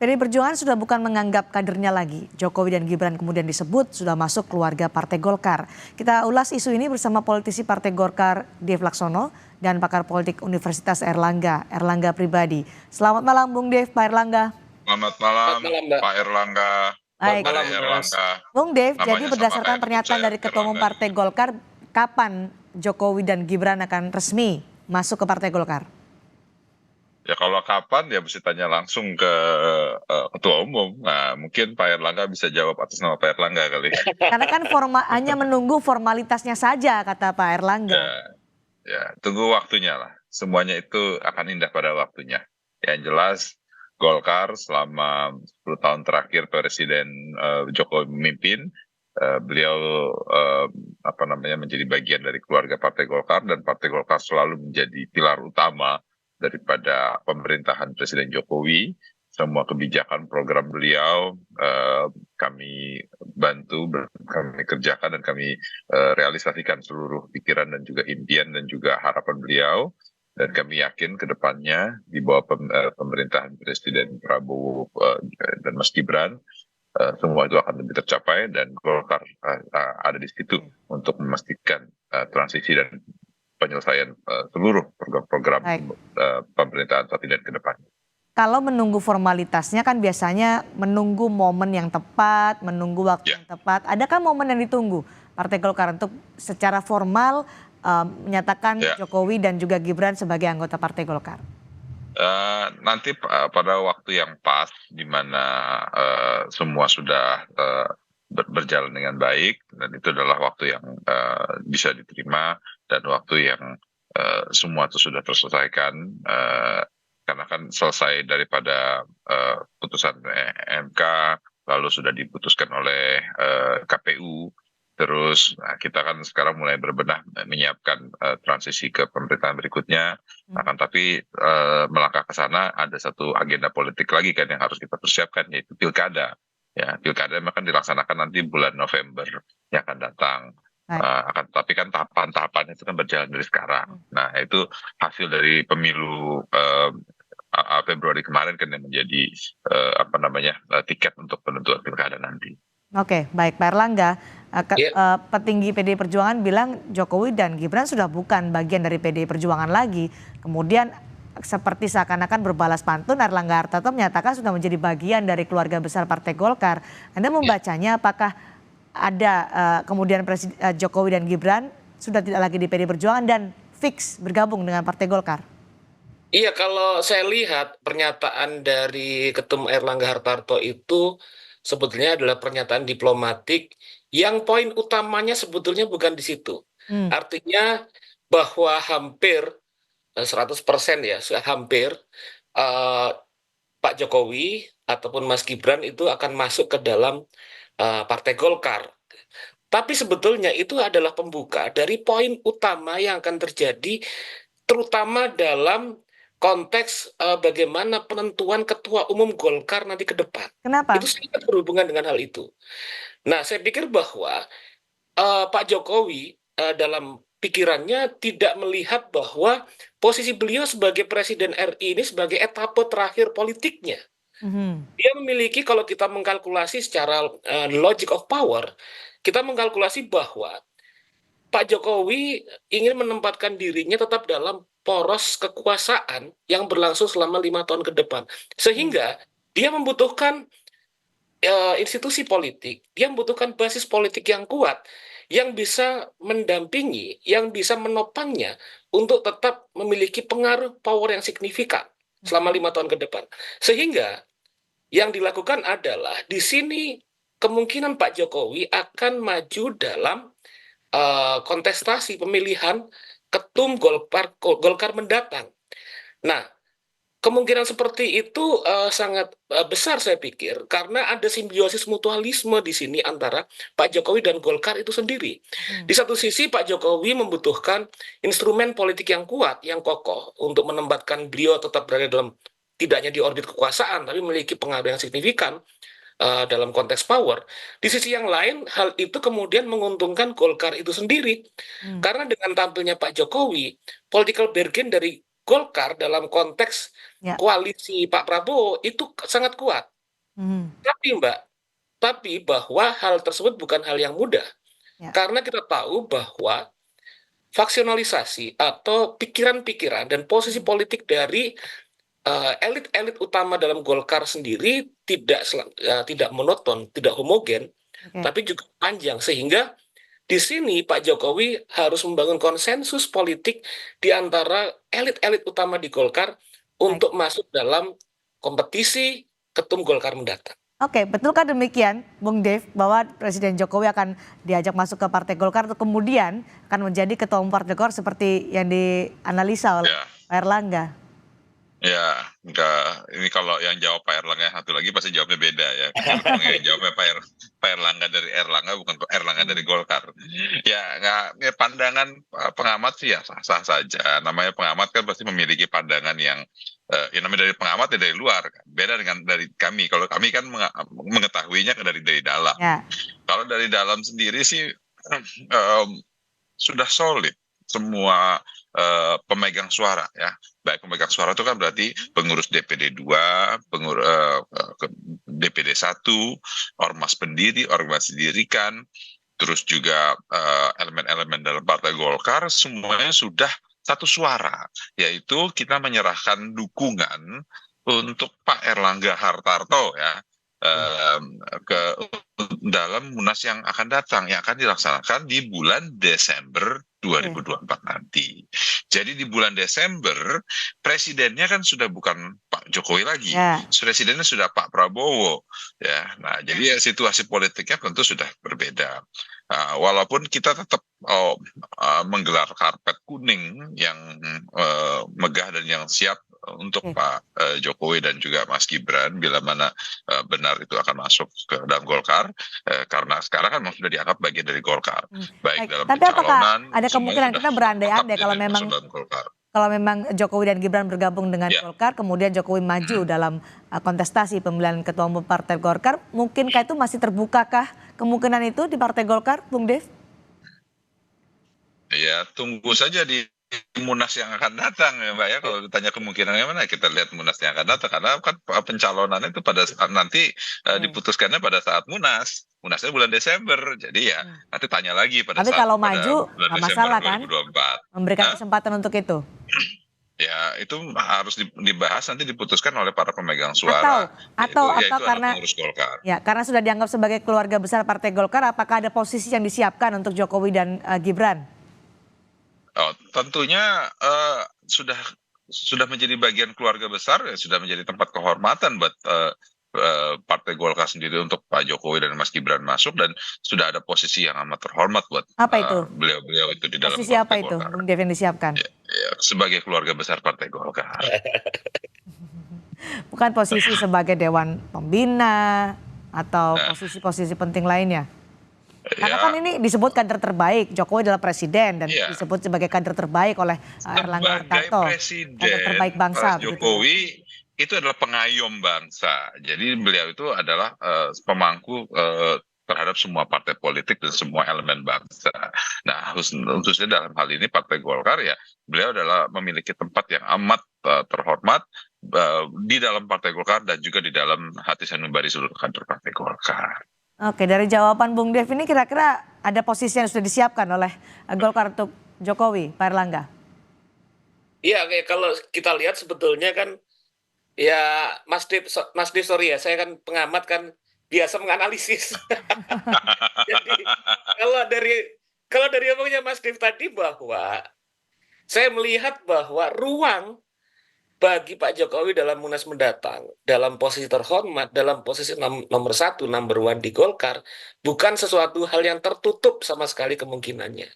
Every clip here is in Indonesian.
PDI Perjuangan sudah bukan menganggap kadernya lagi. Jokowi dan Gibran kemudian disebut sudah masuk keluarga Partai Golkar. Kita ulas isu ini bersama politisi Partai Golkar Dev Laksono dan pakar politik Universitas Erlangga Pribadi. Selamat malam Bung Dev, Pak Erlangga. Selamat malam, Mbak. Pak Erlangga. Baik. Selamat malam, Erlangga. Bung Dev, Namanya jadi sama berdasarkan kayak pernyataan saya, dari Ketua Umum Erlangga. Partai Golkar, kapan Jokowi dan Gibran akan resmi masuk ke Partai Golkar? Ya kalau kapan ya mesti tanya langsung ke Ketua Umum. Nah mungkin Pak Erlangga bisa jawab atas nama Pak Erlangga kali. Karena kan hanya menunggu formalitasnya saja, kata Pak Erlangga. Ya, tunggu waktunya lah. Semuanya itu akan indah pada waktunya. Yang jelas Golkar selama 10 tahun terakhir Presiden Jokowi memimpin, beliau menjadi bagian dari keluarga Partai Golkar, dan Partai Golkar selalu menjadi pilar utama daripada pemerintahan Presiden Jokowi. Semua kebijakan program beliau kami bantu, kami kerjakan, dan kami realisasikan seluruh pikiran dan juga impian dan juga harapan beliau. Dan kami yakin ke depannya di bawah pemerintahan Presiden Prabowo dan Mas Gibran, semua itu akan lebih tercapai, dan Golkar ada di situ untuk memastikan transisi dan penyelesaian seluruh program-program pemerintahan saat ini dan ke depan. Kalau menunggu formalitasnya kan biasanya menunggu momen yang tepat, menunggu waktu yang tepat. Adakah momen yang ditunggu Partai Golkar untuk secara formal menyatakan Jokowi dan juga Gibran sebagai anggota Partai Golkar? Nanti pada waktu yang pas, di mana semua sudah berjalan dengan baik, dan itu adalah waktu yang bisa diterima, dan waktu yang semua itu sudah terselesaikan, karena kan selesai daripada putusan MK, lalu sudah diputuskan oleh KPU. Terus kita kan sekarang mulai berbenah menyiapkan transisi ke pemerintahan berikutnya. Akan tapi melangkah ke sana ada satu agenda politik lagi kan yang harus kita persiapkan, yaitu pilkada. Ya, pilkada akan dilaksanakan nanti bulan November yang akan datang. Tapi kan tahapan-tahapannya itu kan berjalan dari sekarang. Nah, itu hasil dari pemilu Februari kemarin kan yang menjadi tiket untuk penentuan pilkada nanti. Oke, baik Pak Erlangga. Petinggi PDI Perjuangan bilang Jokowi dan Gibran sudah bukan bagian dari PDI Perjuangan lagi. Kemudian seperti seakan-akan berbalas pantun, Erlangga Hartarto menyatakan sudah menjadi bagian dari keluarga besar Partai Golkar. Anda membacanya apakah ada kemudian Jokowi dan Gibran sudah tidak lagi di PDI Perjuangan dan fix bergabung dengan Partai Golkar? Iya, kalau saya lihat pernyataan dari Ketum Erlangga Hartarto itu sebetulnya adalah pernyataan diplomatik yang poin utamanya sebetulnya bukan di situ. Artinya bahwa hampir 100% ya, hampir Pak Jokowi ataupun Mas Gibran itu akan masuk ke dalam Partai Golkar. Tapi sebetulnya itu adalah pembuka dari poin utama yang akan terjadi, terutama dalam konteks bagaimana penentuan ketua umum Golkar nanti ke depan. Kenapa? Itu sangat berhubungan dengan hal itu. Nah, saya pikir bahwa Pak Jokowi dalam pikirannya tidak melihat bahwa posisi beliau sebagai Presiden RI ini sebagai etape terakhir politiknya. Dia memiliki, kalau kita mengkalkulasi secara logic of power, kita mengkalkulasi bahwa Pak Jokowi ingin menempatkan dirinya tetap dalam poros kekuasaan yang berlangsung selama 5 tahun ke depan. Sehingga dia membutuhkan institusi politik, dia membutuhkan basis politik yang kuat, yang bisa mendampingi, yang bisa menopangnya untuk tetap memiliki pengaruh power yang signifikan selama 5 tahun ke depan. Sehingga yang dilakukan adalah di sini kemungkinan Pak Jokowi akan maju dalam kontestasi pemilihan ketum Golkar mendatang. Nah, kemungkinan seperti itu sangat besar saya pikir, karena ada simbiosis mutualisme di sini antara Pak Jokowi dan Golkar itu sendiri. Di satu sisi Pak Jokowi membutuhkan instrumen politik yang kuat, yang kokoh untuk menempatkan beliau tetap berada dalam, tidak hanya di orbit kekuasaan, tapi memiliki pengaruh yang signifikan dalam konteks power. Di sisi yang lain, hal itu kemudian menguntungkan Golkar itu sendiri. Karena dengan tampilnya Pak Jokowi, political bargain dari Golkar dalam konteks koalisi Pak Prabowo itu sangat kuat. Mhm. Tapi bahwa hal tersebut bukan hal yang mudah. Ya. Karena kita tahu bahwa faksionalisasi atau pikiran-pikiran dan posisi politik dari elit-elit utama dalam Golkar sendiri tidak monoton, tidak homogen, Oke. tapi juga panjang. Sehingga di sini Pak Jokowi harus membangun konsensus politik di antara elit-elit utama di Golkar Baik. untuk masuk dalam kompetisi ketum Golkar mendatang. Oke, betulkah demikian, Bung Dev, bahwa Presiden Jokowi akan diajak masuk ke Partai Golkar atau kemudian akan menjadi ketua umum Partai Golkar seperti yang dianalisa oleh Ya, Pak Erlangga? ya, enggak. Ini kalau yang jawab Pak Erlangga satu lagi pasti jawabnya beda ya. Karena yang jawabnya Pak Erlangga dari Erlangga, bukan Pak Erlangga dari Golkar. Ya, enggak, ya pandangan pengamat sih ya sah-sah saja. Namanya pengamat kan pasti memiliki pandangan yang yang namanya dari pengamat ya dari luar kan. Beda dengan dari kami. Kalau kami kan mengetahuinya dari dalam. Ya, Kalau dari dalam sendiri sih em, sudah solid semua pemegang suara ya. Baik pemegang suara itu kan berarti pengurus DPD 2, DPD 1, ormas pendiri, ormas didirikan, terus juga elemen-elemen dalam Partai Golkar semuanya sudah satu suara, yaitu kita menyerahkan dukungan untuk Pak Erlangga Hartarto ya ke dalam Munas yang akan datang, yang akan dilaksanakan di bulan Desember oke. 2024 nanti. Jadi di bulan Desember, presidennya kan sudah bukan Pak Jokowi lagi, Ya, presidennya sudah Pak Prabowo, ya. Nah, jadi ya situasi politiknya tentu sudah berbeda. Walaupun kita tetap menggelar karpet kuning yang megah dan yang siap untuk oke. Pak Jokowi dan juga Mas Gibran bila mana benar itu akan masuk ke dalam Golkar, karena sekarang kan memang sudah dianggap bagian dari Golkar, baik Baik, dalam tapi apakah pencalonan ada semuanya kemungkinan sudah kita tetap berandai-andai jadi masuk dalam Golkar. kalau memang Jokowi dan Gibran bergabung dengan Ya, Golkar, kemudian Jokowi maju dalam kontestasi pemilihan ketua umum Partai Golkar, mungkinkah itu masih terbukakah kemungkinan itu di Partai Golkar, Bung Dev? ya tunggu saja di Munas yang akan datang ya Mbak ya. Kalau ditanya kemungkinannya mana, kita lihat Munas yang akan datang. Karena kan pencalonan itu pada saat nanti Oke. diputuskannya pada saat Munas. Munasnya bulan Desember. Jadi ya Hmm. nanti tanya lagi Tapi kalau pada maju bulan nggak Desember masalah kan? 2024. Memberikan Hah? kesempatan untuk itu. Ya itu harus dibahas nanti diputuskan oleh para pemegang Atau suara, atau atau yaitu adalah karena pengurus Golkar. ya karena sudah dianggap sebagai keluarga besar Partai Golkar, apakah ada posisi yang disiapkan untuk Jokowi dan Gibran? Oh, tentunya sudah menjadi bagian keluarga besar, ya sudah menjadi tempat kehormatan buat Partai Golkar sendiri untuk Pak Jokowi dan Mas Gibran masuk, dan sudah ada posisi yang amat terhormat buat Apa itu? beliau-beliau itu di dalam Posisi apa Partai itu, Golkar. Bung Dev, yang disiapkan? Ya, sebagai keluarga besar Partai Golkar. Bukan posisi sebagai Dewan Pembina atau Nah, posisi-posisi penting lainnya. Karena kan ya, ini disebut kader terbaik, Jokowi adalah presiden dan iya. disebut sebagai kader terbaik oleh Erlangga Sebagai Hartarto, kader presiden, terbaik bangsa, Pak begitu ya. Jokowi itu adalah pengayom bangsa. Jadi beliau itu adalah pemangku terhadap semua partai politik dan semua elemen bangsa. Nah, khususnya dalam hal ini Partai Golkar ya, beliau adalah memiliki tempat yang amat terhormat di dalam Partai Golkar dan juga di dalam hati sanubari seluruh kader Partai Golkar. Oke, dari jawaban Bung Dev ini kira-kira ada posisi yang sudah disiapkan oleh Golkar untuk Jokowi, Pak Erlangga? Iya, kayak kalau kita lihat sebetulnya kan ya Mas Dev, sorry ya, saya kan pengamat kan biasa menganalisis. Jadi kalau dari omongnya Mas Dev tadi bahwa saya melihat bahwa ruang bagi Pak Jokowi dalam Munas mendatang, dalam posisi terhormat, dalam posisi nomor satu, number one di Golkar, bukan sesuatu hal yang tertutup sama sekali kemungkinannya.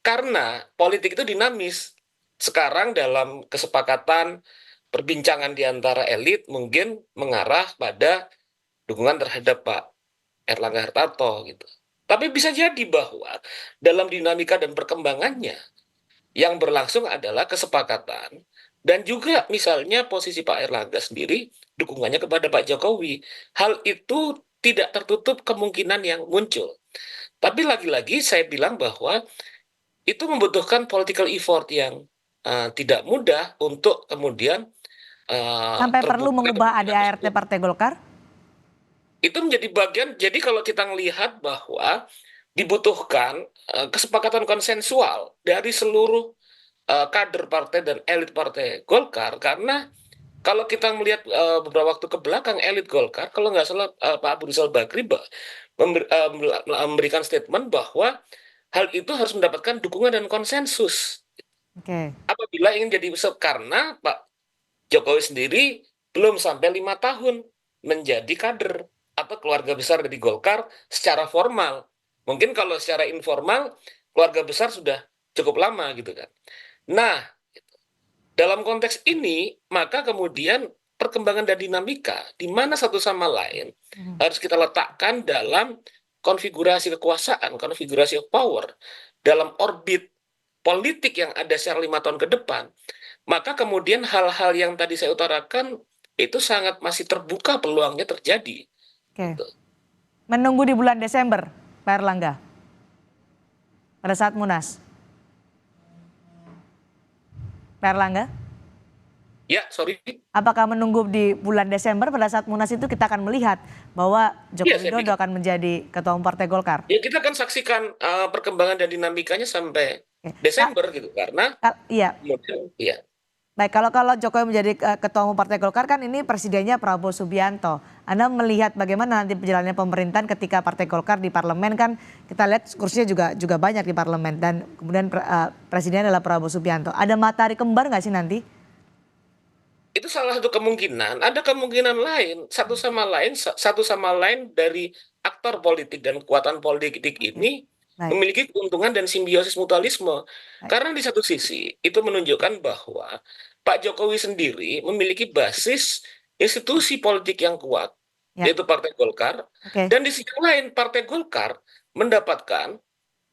Karena politik itu dinamis. Sekarang dalam kesepakatan perbincangan di antara elit mungkin mengarah pada dukungan terhadap Pak Erlangga Hartarto gitu. Tapi bisa jadi bahwa dalam dinamika dan perkembangannya yang berlangsung adalah kesepakatan dan juga misalnya posisi Pak Erlangga sendiri dukungannya kepada Pak Jokowi. Hal itu tidak tertutup kemungkinan yang muncul. Tapi lagi-lagi saya bilang bahwa itu membutuhkan political effort yang tidak mudah untuk kemudian Sampai perlu terbuka mengubah kemungkinan ADART tersebut. Partai Golkar? Itu menjadi bagian, jadi kalau kita melihat bahwa dibutuhkan kesepakatan konsensual dari seluruh kader partai dan elit partai Golkar, karena kalau kita melihat beberapa waktu ke belakang elit Golkar, kalau nggak salah Pak Abu Rizal Bakri memberikan statement bahwa hal itu harus mendapatkan dukungan dan konsensus Oke. apabila ingin jadi karena Pak Jokowi sendiri belum sampai 5 tahun menjadi kader atau keluarga besar dari Golkar secara formal. Mungkin kalau secara informal keluarga besar sudah cukup lama gitu kan. Nah, dalam konteks ini maka kemudian perkembangan dan dinamika di mana satu sama lain harus kita letakkan dalam konfigurasi kekuasaan, konfigurasi of power, dalam orbit politik yang ada secara 5 tahun ke depan. Maka kemudian hal-hal yang tadi saya utarakan itu sangat masih terbuka peluangnya terjadi. Oke. Menunggu di bulan Desember, Pak Erlangga, pada saat Munas. Pak Erlangga, Ya, sorry. apakah menunggu di bulan Desember pada saat Munas itu kita akan melihat bahwa Joko Iya, saya Widodo akan menjadi Ketua Umum Partai Golkar? Ya, kita akan saksikan perkembangan dan dinamikanya sampai Oke. Desember gitu, karena Iya. kemudian, ya. Baik, kalau Jokowi menjadi Ketua Umum Partai Golkar kan ini presidennya Prabowo Subianto. Anda melihat bagaimana nanti perjalanannya pemerintahan ketika Partai Golkar di parlemen kan kita lihat kursinya juga banyak di parlemen dan kemudian presidennya adalah Prabowo Subianto. Ada matahari kembar nggak sih nanti? Itu salah satu kemungkinan. Ada kemungkinan lain, satu sama lain dari aktor politik dan kekuatan politik ini Baik, memiliki keuntungan dan simbiosis mutualisme. baik. Karena di satu sisi itu menunjukkan bahwa Pak Jokowi sendiri memiliki basis institusi politik yang kuat, Ya, yaitu Partai Golkar, oke, dan di sisi lain Partai Golkar mendapatkan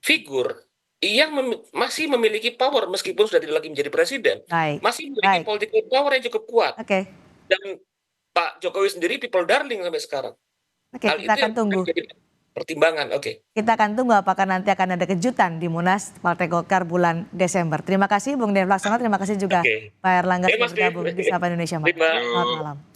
figur yang masih memiliki power meskipun sudah tidak lagi menjadi presiden, baik, masih memiliki baik. political power yang cukup kuat. Oke, Dan Pak Jokowi sendiri people darling sampai sekarang. oke, Hal kita itu akan yang tunggu. menjadi pertimbangan. Oke. Kita akan tunggu apakah nanti akan ada kejutan di Munas Partai Golkar bulan Desember. Terima kasih Bung Dev Laksono, terima kasih juga Oke. Pak Erlangga Mas sudah bergabung di Sapa Indonesia Malam. Terima. Selamat malam.